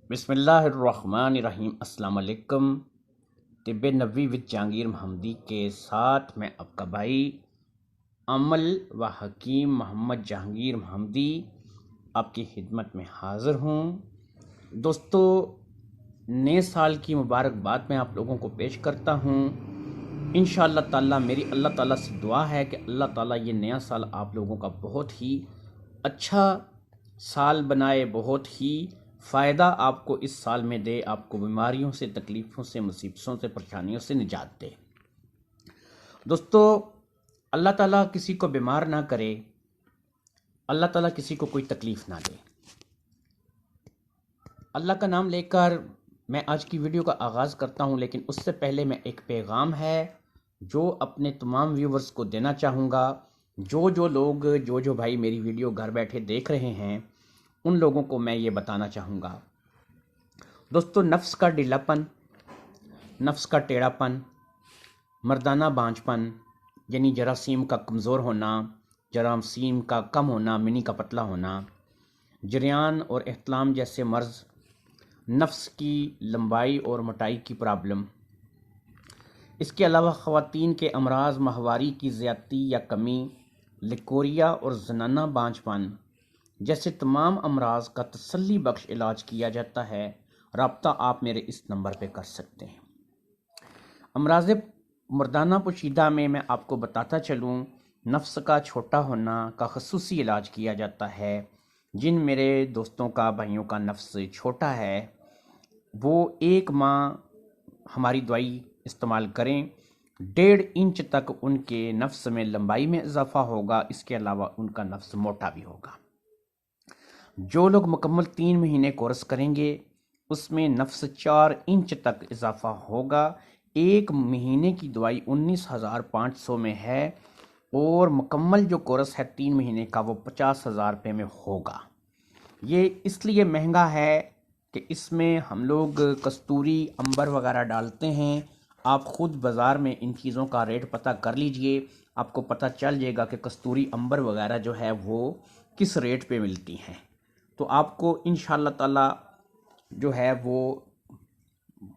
बिस्मिल्लाहिर्रहमानिर्रहीम। अस्सलाम वालेकुम। तिब्बे नबवी विद जहांगीर महमदी के साथ मैं आपका भाई अमल व हकीम मोहम्मद जहांगीर महमदी आपकी खिदमत में हाज़िर हूँ। दोस्तों, नए साल की मुबारकबाद मैं आप लोगों को पेश करता हूँ। इंशाअल्लाह ताला मेरी अल्लाह ताला से दुआ है कि अल्लाह ताला ये नया साल आप लोगों का बहुत ही अच्छा साल बनाए, बहुत ही फ़ायदा आपको इस साल में दे, आपको बीमारियों से, तकलीफ़ों से, मुसीबतों से, परेशानियों से निजात दे। दोस्तों, अल्लाह ताला किसी को बीमार ना करे, अल्लाह ताला किसी को कोई तकलीफ़ ना दे। अल्लाह का नाम लेकर मैं आज की वीडियो का आगाज़ करता हूँ, लेकिन उससे पहले मैं एक पैगाम है जो अपने तमाम व्यूवर्स को देना चाहूँगा। जो लोग जो भाई मेरी वीडियो घर बैठे देख रहे हैं, उन लोगों को मैं ये बताना चाहूँगा। दोस्तों, नफ्स का ढीलापन, नफ्स का टेढ़ापन, मर्दाना बांझपन यानी जरासीम का कमज़ोर होना, जरासीम का कम होना, मिनी का पतला होना, जरियान और एहतलाम जैसे मर्ज़, नफ्स की लंबाई और मोटाई की प्रॉब्लम, इसके अलावा ख़वातीन के अमराज, माहवारी की ज़्यादती या कमी, लिकोरिया और जनाना बांझपन जैसे तमाम अमराज का तसल्ली बख्श इलाज किया जाता है। रब्ता आप मेरे इस नंबर पे कर सकते हैं। अमराज मर्दाना पोशीदा में मैं आपको बताता चलूँ, नफ्स का छोटा होना का खसूसी इलाज किया जाता है। जिन मेरे दोस्तों का, भाइयों का नफ्स छोटा है, वो 1 माह हमारी दवाई इस्तेमाल करें, 1.5 इंच तक उनके नफ्स में लंबाई में इजाफा होगा। इसके अलावा उनका नफ्स मोटा भी होगा। जो लोग मुकम्मल 3 महीने कोर्स करेंगे, उसमें नफ्स 4 इंच तक इजाफा होगा। 1 महीने की दवाई 19,500 में है और मुकम्मल जो कोर्स है 3 महीने का, वो 50,000 रुपये में होगा। ये इसलिए महंगा है कि इसमें हम लोग कस्तूरी, अंबर वगैरह डालते हैं। आप ख़ुद बाज़ार में इन चीज़ों का रेट पता कर लीजिए, आपको पता चल जाएगा कि कस्तूरी, अंबर वगैरह जो है वो किस रेट पे मिलती हैं। तो आपको इंशाअल्लाह ताला जो है वो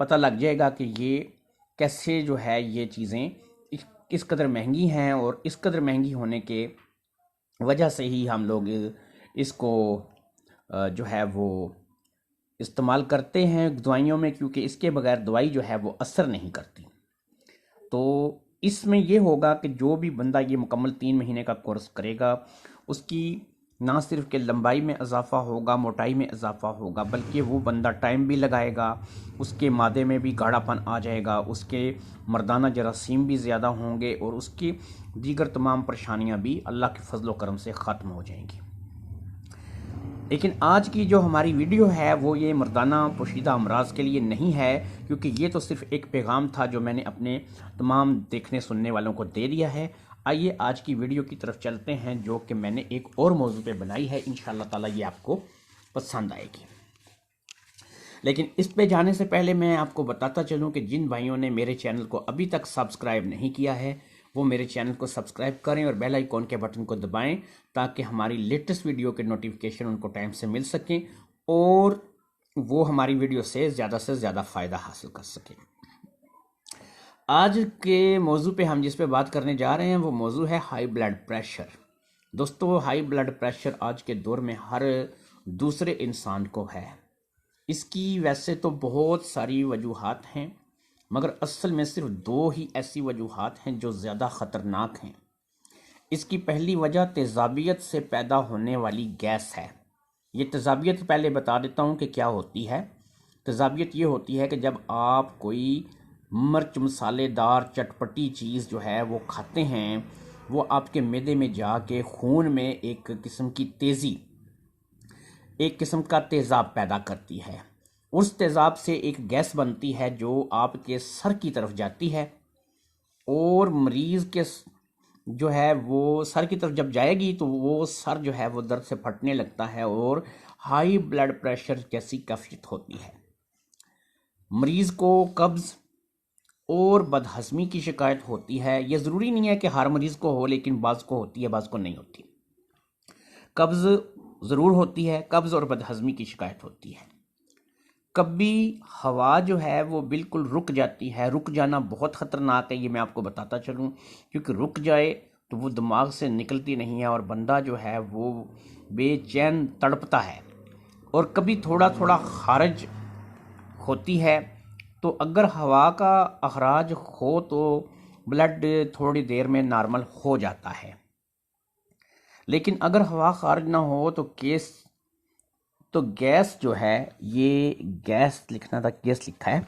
पता लग जाएगा कि ये कैसे जो है ये चीज़ें किस कदर महंगी हैं, और इस कदर महंगी होने के वजह से ही हम लोग इसको जो है वो इस्तेमाल करते हैं दवाइयों में, क्योंकि इसके बगैर दवाई जो है वो असर नहीं करती। तो इसमें ये होगा कि जो भी बंदा ये मुकम्मल 3 महीने का कोर्स करेगा, उसकी ना सिर्फ के लंबाई में इजाफा होगा, मोटाई में इजाफा होगा, बल्कि वो बंदा टाइम भी लगाएगा, उसके मादे में भी गाढ़ापन आ जाएगा, उसके मर्दाना जरासीम भी ज़्यादा होंगे और उसकी दीगर तमाम परेशानियां भी अल्लाह के फजल व करम से ख़त्म हो जाएंगी। लेकिन आज की जो हमारी वीडियो है वो ये मर्दाना पोशीदा अमराज के लिए नहीं है, क्योंकि ये तो सिर्फ एक पैगाम था जो मैंने अपने तमाम देखने सुनने वालों को दे दिया है। आइए आज की वीडियो की तरफ चलते हैं, जो कि मैंने एक और मौजू पे बनाई है। इंशाअल्लाह ताला ये आपको पसंद आएगी। लेकिन इस पे जाने से पहले मैं आपको बताता चलूँ कि जिन भाइयों ने मेरे चैनल को अभी तक सब्सक्राइब नहीं किया है, वो मेरे चैनल को सब्सक्राइब करें और बेल आइकॉन के बटन को दबाएं, ताकि हमारी लेटेस्ट वीडियो के नोटिफिकेशन उनको टाइम से मिल सकें और वो हमारी वीडियो से ज़्यादा फ़ायदा हासिल कर सकें। आज के मौजू पे हम जिस पे बात करने जा रहे हैं वो मौजू है हाई ब्लड प्रेशर। दोस्तों, हाई ब्लड प्रेशर आज के दौर में हर दूसरे इंसान को है। इसकी वैसे तो बहुत सारी वजूहात हैं, मगर असल में सिर्फ 2 ही ऐसी वजूहात हैं जो ज़्यादा ख़तरनाक हैं। इसकी पहली वजह तेज़ाबियत से पैदा होने वाली गैस है। ये तेज़ाबियत पहले बता देता हूँ कि क्या होती है। तेज़ाबियत ये होती है कि जब आप कोई मिर्च मसालेदार चटपटी चीज़ जो है वो खाते हैं, वो आपके मैदे में जाके खून में एक किस्म की तेज़ी, एक किस्म का तेज़ाब पैदा करती है। उस तेज़ाब से एक गैस बनती है जो आपके सर की तरफ जाती है, और मरीज़ के जो है वो सर की तरफ जब जाएगी तो वो सर जो है वो दर्द से फटने लगता है और हाई ब्लड प्रेशर जैसी कैफियत होती है। मरीज़ को कब्ज़ और बदहज़मी की शिकायत होती है। ये ज़रूरी नहीं है कि हर मरीज़ को हो, लेकिन बाज़ को होती है, बाज़ को नहीं होती। कब्ज़ ज़रूर होती है, कब्ज़ और बदहज़मी की शिकायत होती है। कभी हवा जो है वो बिल्कुल रुक जाती है। रुक जाना बहुत ख़तरनाक है, ये मैं आपको बताता चलूँ, क्योंकि रुक जाए तो वो दिमाग से निकलती नहीं है और बंदा जो है वो बेचैन तड़पता है। और कभी थोड़ा थोड़ा खारिज होती है, तो अगर हवा का अखराज हो तो ब्लड थोड़ी देर में नॉर्मल हो जाता है। लेकिन अगर हवा खारिज ना हो तो गैस जो है, ये गैस लिखना था, गैस लिखा है,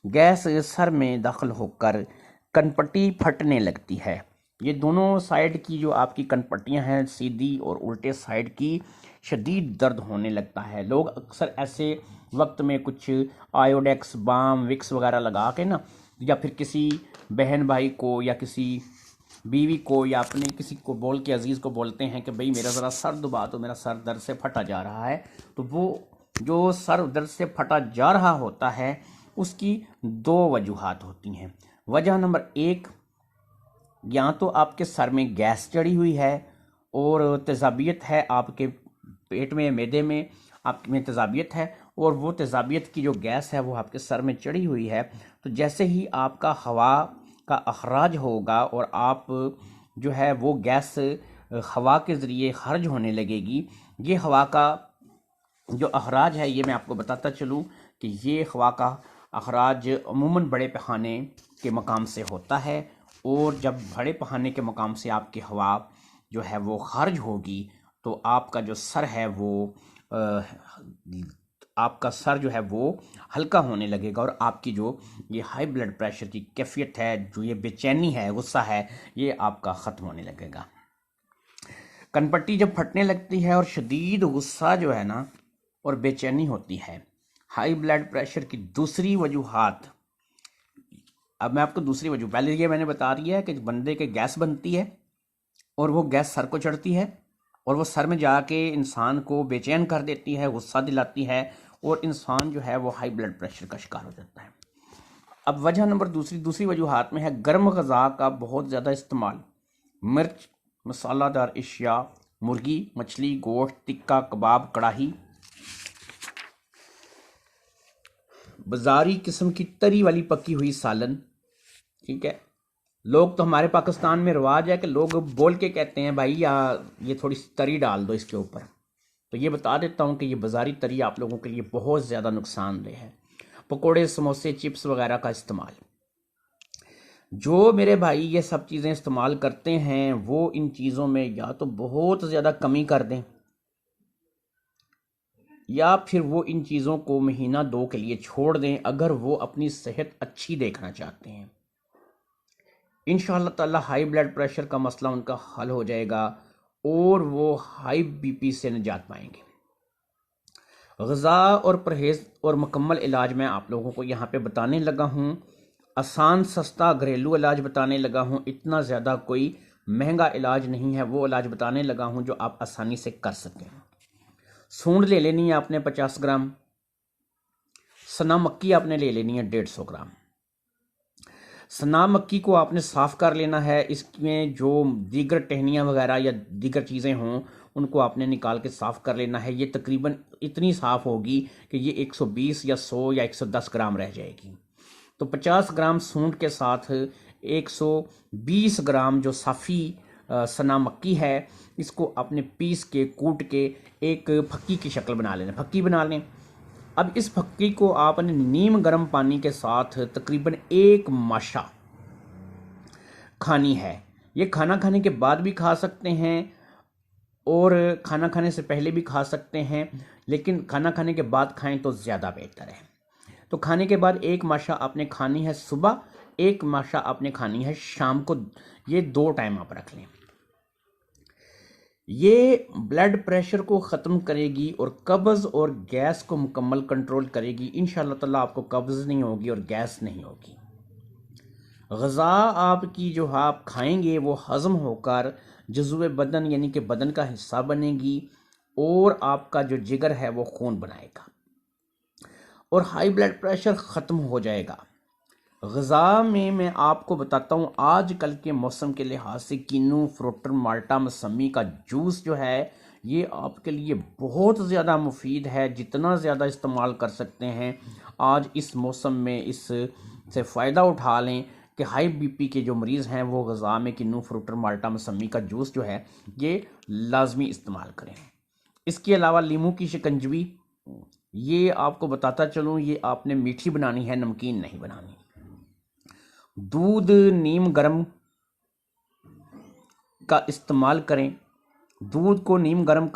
गैस सर में दाखिल होकर कनपट्टी फटने लगती है। ये दोनों साइड की जो आपकी कनपट्टियां हैं, सीधी और उल्टे साइड की, शदीद दर्द होने लगता है। लोग अक्सर ऐसे वक्त में कुछ आयोडेक्स, बाम, विक्स वगैरह लगा के ना, या फिर किसी बहन भाई को या किसी बीवी को या अपने किसी को बोल के, अजीज़ को बोलते हैं कि भाई मेरा ज़रा सर दबा दो, मेरा सर दर्द से फटा जा रहा है। तो वो जो सर दर्द से फटा जा रहा होता है उसकी दो वजूहात होती हैं। वजह नंबर एक, या तो आपके सर में गैस चढ़ी हुई है और तेज़ाबियत है, आपके पेट में, मैदे में आप में तेज़ाबियत है, और वो तेज़ाबियत की जो गैस है वो आपके सर में चढ़ी हुई है। तो जैसे ही आपका हवा का अखराज होगा और आप जो है वो गैस हवा के ज़रिए खारिज होने लगेगी। ये हवा का जो अखराज है, ये मैं आपको बताता चलूँ कि ये हवा का अखराज अमूमन बड़े पैखाने के मकाम से होता है, और जब बड़े पैखाने के मकाम से आपकी हवा जो है वो खारिज होगी तो आपका जो सर है वो आपका सर जो है वो हल्का होने लगेगा, और आपकी जो ये हाई ब्लड प्रेशर की कैफियत है, जो ये बेचैनी है, गुस्सा है, ये आपका ख़त्म होने लगेगा। कनपट्टी जब फटने लगती है और शदीद गुस्सा जो है ना और बेचैनी होती है, हाई ब्लड प्रेशर की दूसरी वजूहात, अब मैं आपको दूसरी वजह, पहले ये मैंने बता दिया है कि बंदे के गैस बनती है और वो गैस सर को चढ़ती है और वो सर में जाके इंसान को बेचैन कर देती है, गुस्सा दिलाती है, और इंसान जो है वो हाई ब्लड प्रेशर का शिकार हो जाता है। अब वजह नंबर दूसरी वजूहात में है गर्म ग़ज़ा का बहुत ज़्यादा इस्तेमाल। मिर्च, मसालादार अशिया, मुर्गी, मछली, गोश्त, टिक्का, कबाब, कढ़ाई, बाजारी किस्म की तरी वाली पकी हुई सालन। ठीक है, लोग तो हमारे पाकिस्तान में रिवाज है कि लोग बोल के कहते हैं भाई या ये थोड़ी सी तरी डाल दो इसके ऊपर। तो ये बता देता हूँ कि ये बाज़ारी तरी आप लोगों के लिए बहुत ज़्यादा नुकसानदेह है। पकोड़े, समोसे, चिप्स वगैरह का इस्तेमाल, जो मेरे भाई ये सब चीज़ें इस्तेमाल करते हैं वो इन चीज़ों में या तो बहुत ज़्यादा कमी कर दें, या फिर वो इन चीज़ों को महीना दो के लिए छोड़ दें, अगर वो अपनी सेहत अच्छी देखना चाहते हैं। इंशाअल्लाह ताला हाई ब्लड प्रेशर का मसला उनका हल हो जाएगा और वो हाई बीपी से निजात पाएंगे। ग़ज़ा और परहेज़ और मुकम्मल इलाज मैं आप लोगों को यहाँ पे बताने लगा हूँ। आसान सस्ता घरेलू इलाज बताने लगा हूँ, इतना ज़्यादा कोई महंगा इलाज नहीं है। वो इलाज बताने लगा हूँ जो आप आसानी से कर सकें। सूंड ले लेनी है आपने 50 ग्राम, सना मक्की आपने ले लेनी है 150 ग्राम। सना मक्की को आपने साफ़ कर लेना है, इसमें जो दीगर टहनियाँ वगैरह या दीगर चीज़ें हों उनको आपने निकाल के साफ़ कर लेना है। ये तकरीबन इतनी साफ़ होगी कि ये 120 या 100 या 110 ग्राम रह जाएगी। तो 50 ग्राम सूंड के साथ 120 ग्राम जो साफ़ी सना मक्की है, इसको आपने पीस के, कूट के एक फक्की की शक्ल बना लेना, फक्की बना लें। अब इस फक्की को आपने नीम गर्म पानी के साथ तकरीबन 1 माशा खानी है। ये खाना खाने के बाद भी खा सकते हैं और खाना खाने से पहले भी खा सकते हैं, लेकिन खाना खाने के बाद खाएं तो ज़्यादा बेहतर है। तो खाने के बाद 1 माशा आपने खानी है सुबह, 1 माशा आपने खानी है शाम को। ये 2 टाइम आप रख लें। ये ब्लड प्रेशर को ख़त्म करेगी और कब्ज़ और गैस को मुकम्मल कंट्रोल करेगी। इंशाअल्लाह ताला आपको कब्ज़ नहीं होगी और गैस नहीं होगी। ग़ज़ा आपकी जो आप खाएंगे वो हज़म होकर जज़्वे बदन यानी कि बदन का हिस्सा बनेगी और आपका जो जिगर है वो खून बनाएगा और हाई ब्लड प्रेशर ख़त्म हो जाएगा। ग़ज़ा में मैं आपको बताता हूँ, आज कल के मौसम के लिहाज से कीनू, फ्रूटर, माल्टा, मौसमी का जूस जो है ये आपके लिए बहुत ज़्यादा मुफीद है, जितना ज़्यादा इस्तेमाल कर सकते हैं आज इस मौसम में इससे फ़ायदा उठा लें कि हाई बीपी के जो मरीज़ हैं वो ग़िज़ा में किन्नू फ्रूटर माल्टा मौसमी का जूस जो है ये लाजमी इस्तेमाल करें। इसके अलावा लीमू की शिकंजवी, ये आपको बताता चलूँ, ये आपने मीठी बनानी है, नमकीन नहीं बनानी। दूध नीम गर्म का इस्तेमाल करें। दूध को नीम गर्म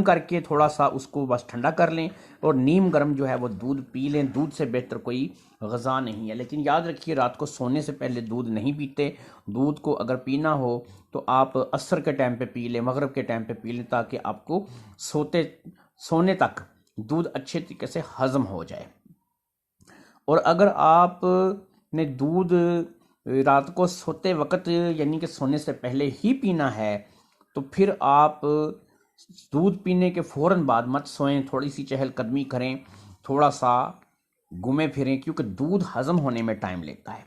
करके थोड़ा सा उसको बस ठंडा कर लें और नीम गर्म जो है वो दूध पी लें। दूध से बेहतर कोई ग़िज़ा नहीं है। लेकिन याद रखिए रात को सोने से पहले दूध नहीं पीते। दूध को अगर पीना हो तो आप असर के टाइम पे पी लें, मगरिब के टाइम पे पी लें, ताकि आपको सोने तक दूध अच्छे तरीके से हज़म हो जाए। और अगर आप ने दूध रात को सोते वक्त यानी कि सोने से पहले ही पीना है तो फिर आप दूध पीने के फ़ौरन बाद मत सोएं, थोड़ी सी चहलकदमी करें, थोड़ा सा घूमें फिरें, क्योंकि दूध हज़म होने में टाइम लेता है।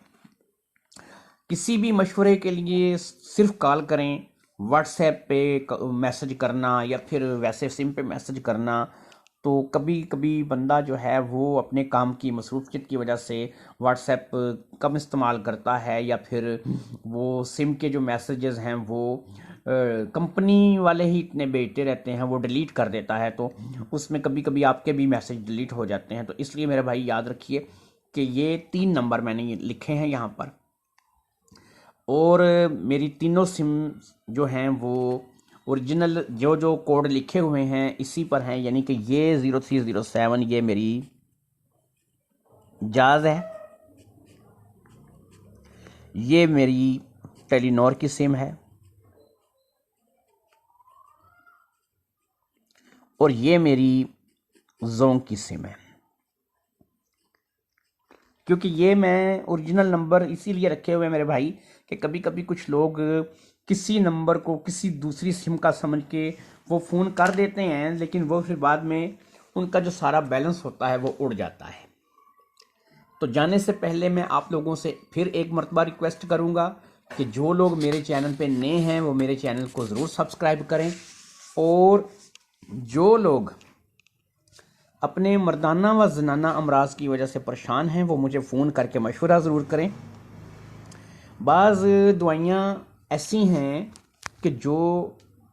किसी भी मशवरे के लिए सिर्फ कॉल करें, व्हाट्सएप पे मैसेज करना या फिर वैसे सिम पे मैसेज करना, तो कभी कभी बंदा जो है वो अपने काम की मसरूफियत की वजह से व्हाट्सएप कम इस्तेमाल करता है, या फिर वो सिम के जो मैसेजेस हैं वो कंपनी वाले ही इतने भेजते रहते हैं, वो डिलीट कर देता है, तो उसमें कभी कभी आपके भी मैसेज डिलीट हो जाते हैं। तो इसलिए मेरे भाई याद रखिए कि ये 3 नंबर मैंने लिखे हैं यहाँ पर, और मेरी तीनों सिम जो हैं वो ओरिजिनल जो कोड लिखे हुए हैं इसी पर हैं, यानी कि ये 0307 ये मेरी जाज है, ये मेरी टेलीनॉर की सिम है, और ये मेरी जोंग की सिम है। क्योंकि ये मैं ओरिजिनल नंबर इसीलिए रखे हुए हैं मेरे भाई कि कभी कभी कुछ लोग किसी नंबर को किसी दूसरी सिम का समझ के वो फ़ोन कर देते हैं, लेकिन वो फिर बाद में उनका जो सारा बैलेंस होता है वो उड़ जाता है। तो जाने से पहले मैं आप लोगों से फिर एक मरतबा रिक्वेस्ट करूंगा कि जो लोग मेरे चैनल पे नए हैं वो मेरे चैनल को ज़रूर सब्सक्राइब करें, और जो लोग अपने मर्दाना व जनाना अमराज की वजह से परेशान हैं वो मुझे फ़ोन करके मशवरा ज़रूर करें। बाज़ दवाइयाँ ऐसी हैं कि जो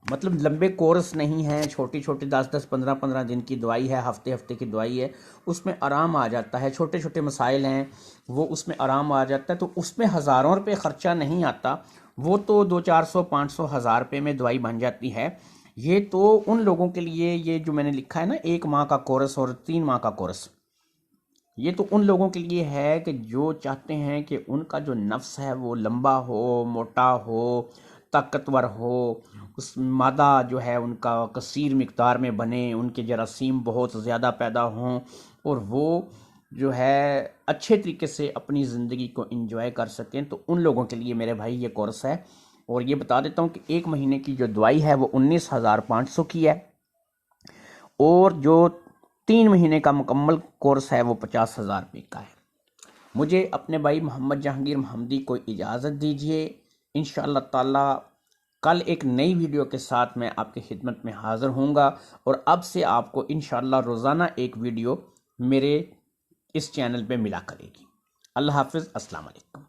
मतलब लंबे कोर्स नहीं हैं, छोटी छोटी 10-10 15-15 दिन की दवाई है, हफ्ते हफ्ते की दवाई है, उसमें आराम आ जाता है। छोटे छोटे मसाइल हैं वो उसमें आराम आ जाता है, तो उसमें हज़ारों रुपये ख़र्चा नहीं आता, वो तो 200-400-500 हज़ार रुपये में दवाई बन जाती है। ये तो उन लोगों के लिए, ये जो मैंने लिखा है ना 1 माह का कोर्स और 3 माह का कोर्स, ये तो उन लोगों के लिए है कि जो चाहते हैं कि उनका जो नफ्स है वो लंबा हो, मोटा हो, ताकतवर हो, उस मादा जो है उनका कसीर मिकदार में बने, उनके जरासीम बहुत ज़्यादा पैदा हों, और वो जो है अच्छे तरीके से अपनी ज़िंदगी को एंजॉय कर सकें। तो उन लोगों के लिए मेरे भाई ये कोर्स है। और ये बता देता हूँ कि 1 महीने की जो दवाई है वो 19,500 की है, और जो 3 महीने का मुकम्मल कोर्स है वो 50,000 रुपये का है। मुझे अपने भाई मोहम्मद जहांगीर महमदी को इजाज़त दीजिए। इंशाअल्लाह ताला कल एक नई वीडियो के साथ मैं आपकी खिदमत में हाज़िर होऊंगा, और अब से आपको इंशाअल्लाह रोज़ाना एक वीडियो मेरे इस चैनल पे मिला करेगी। अल्लाह हाफ़िज़, अस्सलाम वालेकुम।